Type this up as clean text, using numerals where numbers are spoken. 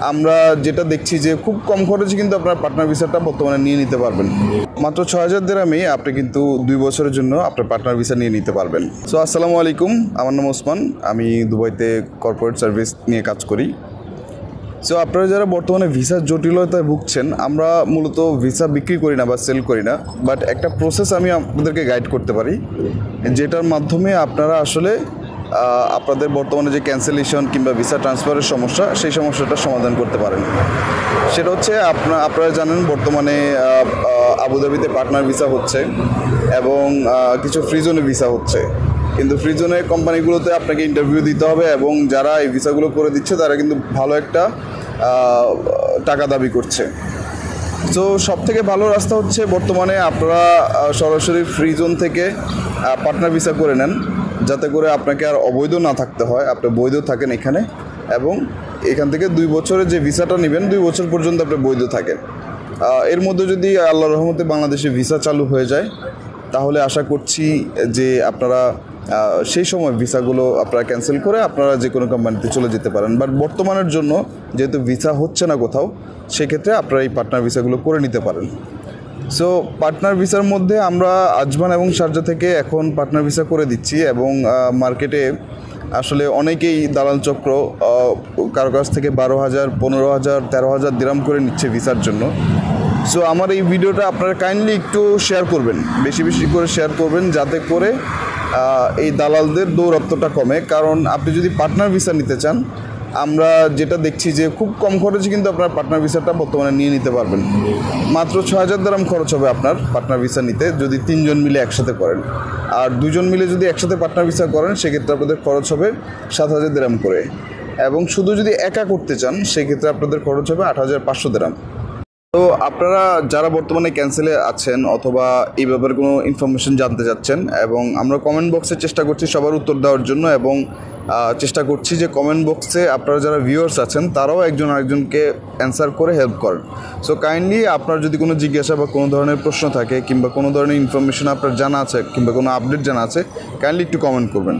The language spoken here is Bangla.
আমরা যেটা দেখছি যে খুব কম খরচে কিন্তু আপনার পার্টনার ভিসাটা বর্তমানে নিয়ে নিতে পারবেন। মাত্র ৬,০০০ দিরহামেই আপনি কিন্তু ২ বছরের জন্য আপনার পার্টনার ভিসা নিয়ে নিতে পারবেন। সো আসসালামু আলাইকুম, আমার নাম ওসমান, আমি দুবাইতে কর্পোরেট সার্ভিস নিয়ে কাজ করি। সো আপনারা যারা বর্তমানে ভিসার জটিলতায় ভুগছেন, আমরা মূলত ভিসা বিক্রি করি না বা সেল করি না, বাট একটা প্রসেস আমি আপনাদেরকে গাইড করতে পারি, যেটার মাধ্যমে আপনারা আসলে আপনাদের বর্তমানে যে ক্যান্সেলেশন কিংবা ভিসা ট্রান্সফারের সমস্যা, সেই সমস্যাটার সমাধান করতে পারেন। সেটা হচ্ছে আপনারা জানেন বর্তমানে আবুধাবিতে পার্টনার ভিসা হচ্ছে এবং কিছু ফ্রি জোনে ভিসা হচ্ছে, কিন্তু ফ্রি জোনের কোম্পানিগুলোতে আপনাকে ইন্টারভিউ দিতে হবে এবং যারা এই ভিসাগুলো করে দিচ্ছে তারা কিন্তু ভালো একটা টাকা দাবি করছে। তো সবথেকে ভালো রাস্তা হচ্ছে বর্তমানে আপনারা সরাসরি ফ্রি জোন থেকে পার্টনার ভিসা করে নেন, যাতে করে আপনাকে আর অবৈধ না থাকতে হয়, আপনি বৈধ থাকেন এখানে, এবং এখান থেকে ২ বছরের যে ভিসাটা নেবেন ২ বছর পর্যন্ত আপনি বৈধ থাকেন। এর মধ্যে যদি আল্লাহর রহমতে বাংলাদেশে ভিসা চালু হয়ে যায়, তাহলে আশা করছি যে আপনারা সেই সময় ভিসাগুলো আপনারা ক্যান্সেল করে আপনারা যে কোনো কোম্পানিতে চলে যেতে পারেন। বাট বর্তমানের জন্য যেহেতু ভিসা হচ্ছে না কোথাও, সেক্ষেত্রে আপনারা এই পার্টনার ভিসাগুলো করে নিতে পারেন। সো পার্টনার ভিসার মধ্যে আমরা আজমান এবং শারজা থেকে এখন পার্টনার ভিসা করে দিচ্ছি, এবং মার্কেটে আসলে অনেকেই দালাল চক্র কারো কাছ থেকে ১২,০০০, ১৫,০০০, ১৩,০০০ দিরহাম করে নিচ্ছে ভিসার জন্য। সো আমার এই ভিডিওটা আপনারা কাইন্ডলি একটু শেয়ার করবেন, বেশি বেশি করে শেয়ার করবেন, যাতে করে এই দালালদের দৌরাত্ম্যটা কমে। কারণ আপনি যদি পার্টনার ভিসা নিতে চান, আমরা যেটা দেখছি যে খুব কম খরচে কিন্তু আপনার পার্টনার ভিসাটা বর্তমানে নিয়ে নিতে পারবেন। মাত্র ৬,০০০ দিরহাম খরচ হবে আপনার পার্টনার ভিসা নিতে, যদি ৩ জন মিলে একসাথে করেন। আর ২ জন মিলে যদি একসাথে পার্টনার ভিসা করেন, সেক্ষেত্রে আপনাদের খরচ হবে ৭,০০০ দিরহাম করে, এবং শুধু যদি একা করতে চান, সেক্ষেত্রে আপনাদের খরচ হবে ৮,৫০০ দিরহাম। তো আপনারা যারা বর্তমানে ক্যান্সেলে আছেন অথবা এই ব্যাপারে কোনো ইনফরমেশন জানতে চাচ্ছেন, এবং আমরা কমেন্ট বক্সে চেষ্টা করছি সবার উত্তর দেওয়ার জন্য, এবং চেষ্টা করছি যে কমেন্ট বক্সে আপনারা যারা ভিউয়ার্স আছেন তারাও একজন আরেকজনকে অ্যান্সার করে হেল্প করেন। সো কাইন্ডলি আপনার যদি কোনো জিজ্ঞাসা বা কোনো ধরনের প্রশ্ন থাকে, কিংবা কোনো ধরনের ইনফরমেশন আপনার জানা আছে, কিংবা কোনো আপডেট জানা আছে, কাইন্ডলি একটু কমেন্ট করবেন।